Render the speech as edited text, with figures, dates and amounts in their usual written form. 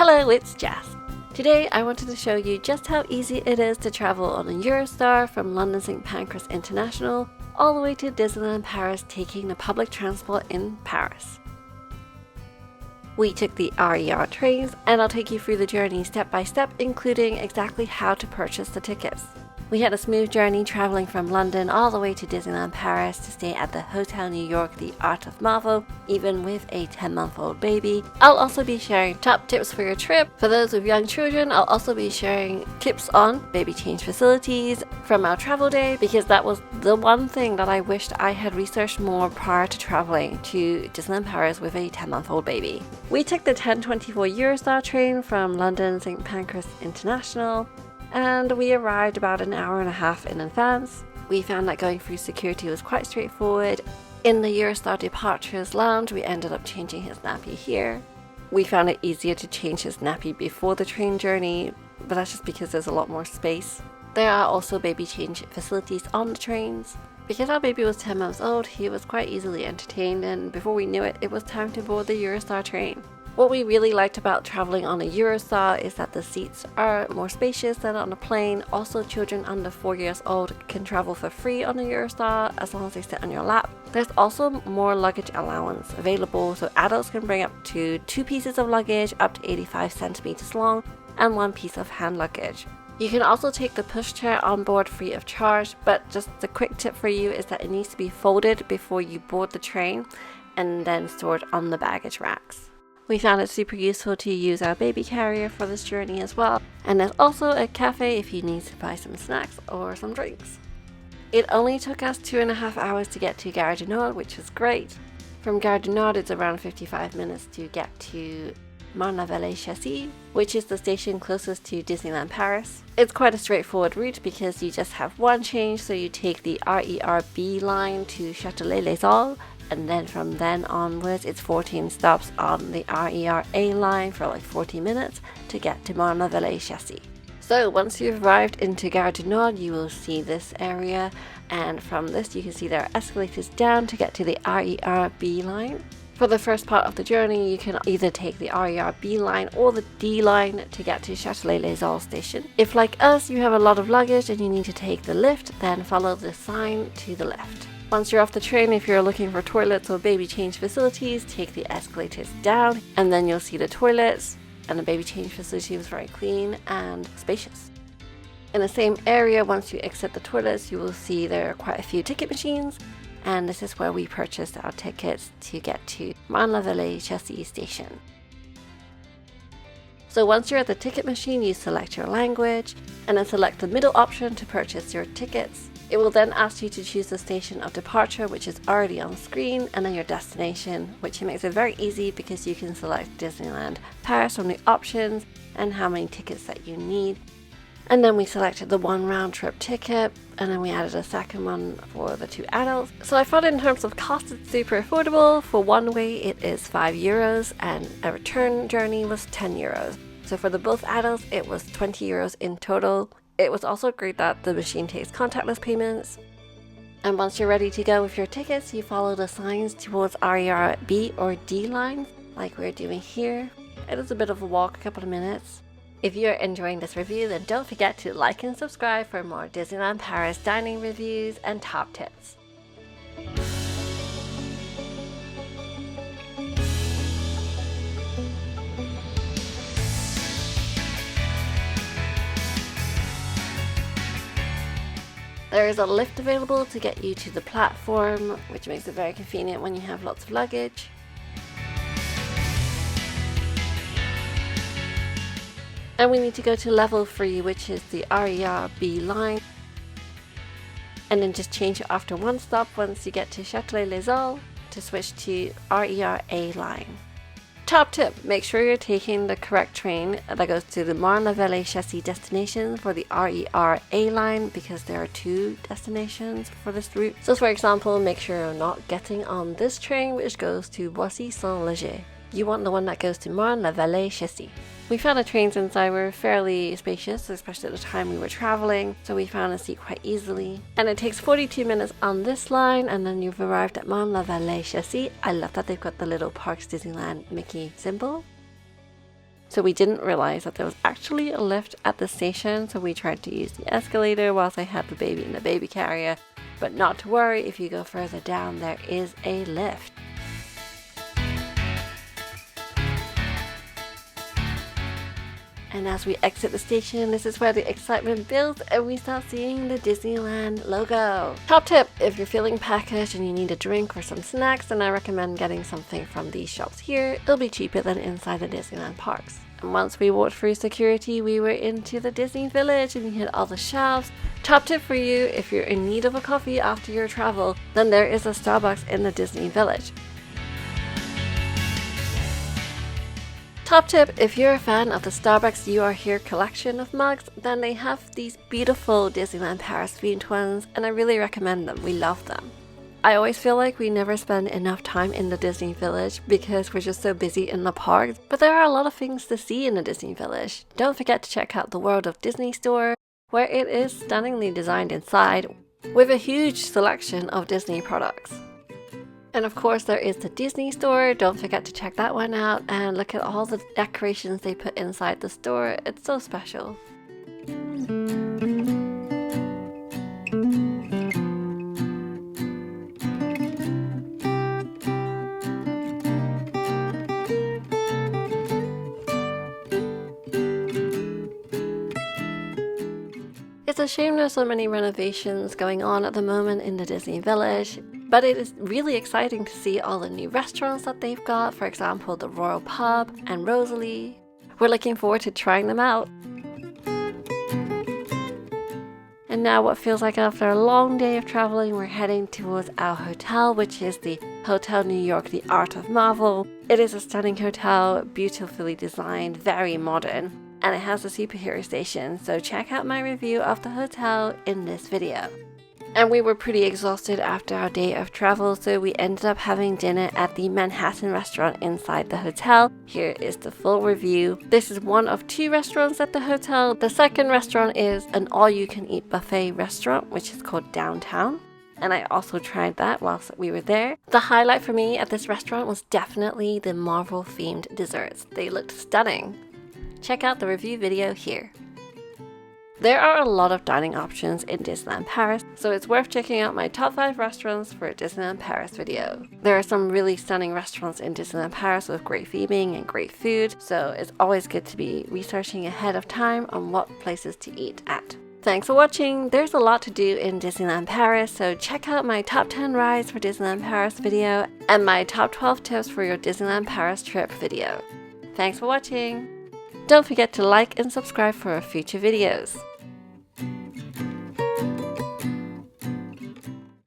Hello, it's Jess. Today I wanted to show you just how easy it is to travel on a Eurostar from London St Pancras International all the way to Disneyland Paris taking the public transport in Paris. We took the RER trains and I'll take you through the journey step by step, including exactly how to purchase the tickets. We had a smooth journey traveling from London all the way to Disneyland Paris to stay at the Hotel New York, the Art of Marvel, even with a 10-month-old baby. I'll also be sharing top tips for your trip. For those with young children, I'll also be sharing tips on baby change facilities from our travel day, because that was the one thing that I wished I had researched more prior to traveling to Disneyland Paris with a 10-month-old baby. We took the 1024 Eurostar train from London St Pancras International, and we arrived about an hour and a half in advance. We found that going through security was quite straightforward. In the Eurostar departures lounge, we ended up changing his nappy here. We found it easier to change his nappy before the train journey, but that's just because there's a lot more space. There are also baby change facilities on the trains. Because our baby was 10 months old, he was quite easily entertained, and before we knew it, it was time to board the Eurostar train. What we really liked about traveling on a Eurostar is that the seats are more spacious than on a plane. Also, children under 4 years old can travel for free on a Eurostar as long as they sit on your lap. There's also more luggage allowance available, so adults can bring up to 2 pieces of luggage up to 85 centimeters long and 1 piece of hand luggage. You can also take the pushchair on board free of charge, but just a quick tip for you is that it needs to be folded before you board the train and then stored on the baggage racks. We found it super useful to use our baby carrier for this journey as well, and there's also a cafe if you need to buy some snacks or some drinks. It only took us 2.5 hours to get to Gare du Nord, which was great. From Gare du Nord it's around 55 minutes to get to Marne-la-Vallée Chessy, which is the station closest to Disneyland Paris. It's quite a straightforward route because you just have one change, so you take the RER B line to Châtelet-les-Halles, and then from then onwards it's 14 stops on the RER A line for like 40 minutes to get to Marne-la-Vallée Chessy. So once you've arrived into Gare du Nord, you will see this area, and from this you can see there are escalators down to get to the RER B line. For the first part of the journey, you can either take the RER B line or the D line to get to Châtelet-les-Halles station. If, like us, you have a lot of luggage and you need to take the lift, then follow the sign to the left. Once you're off the train, if you're looking for toilets or baby change facilities, take the escalators down and then you'll see the toilets, and the baby change facility was very clean and spacious. In the same area, once you exit the toilets, you will see there are quite a few ticket machines, and this is where we purchased our tickets to get to Marne-la-Vallée Chessy station. So once you're at the ticket machine, you select your language and then select the middle option to purchase your tickets. It will then ask you to choose the station of departure, which is already on screen, and then your destination, which makes it very easy because you can select Disneyland Paris from the options and how many tickets that you need. And then we selected the 1 round trip ticket, and then we added a second one for the 2 adults. So I thought in terms of cost it's super affordable. For one way it is €5 and a return journey was €10. So for the both adults it was €20 in total. It was also great that the machine takes contactless payments. And once you're ready to go with your tickets, you follow the signs towards RER B or D line, like we're doing here. It is a bit of a walk, a couple of minutes. If you're enjoying this review, then don't forget to like and subscribe for more Disneyland Paris dining reviews and top tips. There is a lift available to get you to the platform, which makes it very convenient when you have lots of luggage. And we need to go to level 3, which is the RER B line. And then just change it after 1 stop once you get to Châtelet-les-Halles to switch to RER A line. Top tip, make sure you're taking the correct train that goes to the Marne-la-Vallée Chessy destination for the RER A line, because there are 2 destinations for this route. So for example, make sure you're not getting on this train which goes to Boissy-Saint-Léger. You want the one that goes to Marne-la-Vallée Chessy. We found the trains inside were fairly spacious, especially at the time we were traveling, so we found a seat quite easily. And it takes 42 minutes on this line, and then you've arrived at Marne-la-Vallée Chessy. I love that they've got the little Parks Disneyland Mickey symbol. So we didn't realize that there was actually a lift at the station, so we tried to use the escalator whilst I had the baby in the baby carrier. But not to worry, if you go further down, there is a lift. And as we exit the station, this is where the excitement builds and we start seeing the Disneyland logo. Top tip, if you're feeling peckish and you need a drink or some snacks, then I recommend getting something from these shops here. It'll be cheaper than inside the Disneyland parks. And once we walked through security, we were into the Disney Village and you hit all the shelves. Top tip for you, if you're in need of a coffee after your travel, then there is a Starbucks in the Disney Village. Top tip, if you're a fan of the Starbucks You Are Here collection of mugs, then they have these beautiful Disneyland Paris themed ones and I really recommend them. We love them. I always feel like we never spend enough time in the Disney Village because we're just so busy in the parks, but there are a lot of things to see in the Disney Village. Don't forget to check out the World of Disney store, where it is stunningly designed inside with a huge selection of Disney products. And of course there is the Disney store, don't forget to check that one out and look at all the decorations they put inside the store, it's so special. It's a shame there's so many renovations going on at the moment in the Disney Village, but it is really exciting to see all the new restaurants that they've got, for example the Royal Pub and Rosalie. We're looking forward to trying them out. And now what feels like after a long day of traveling, we're heading towards our hotel, which is the Hotel New York The Art of Marvel. It is a stunning hotel, beautifully designed, very modern. And it has a superhero station, so check out my review of the hotel in this video. And we were pretty exhausted after our day of travel, so we ended up having dinner at the Manhattan restaurant inside the hotel. Here is the full review. This is one of 2 restaurants at the hotel. The second restaurant is an all-you-can-eat buffet restaurant, which is called Downtown. And I also tried that whilst we were there. The highlight for me at this restaurant was definitely the Marvel-themed desserts. They looked stunning. Check out the review video here. There are a lot of dining options in Disneyland Paris, so it's worth checking out my top 5 restaurants for a Disneyland Paris video. There are some really stunning restaurants in Disneyland Paris with great theming and great food, so it's always good to be researching ahead of time on what places to eat at. Thanks for watching! There's a lot to do in Disneyland Paris, so check out my top 10 rides for Disneyland Paris video and my top 12 tips for your Disneyland Paris trip video. Thanks for watching! Don't forget to like and subscribe for future videos.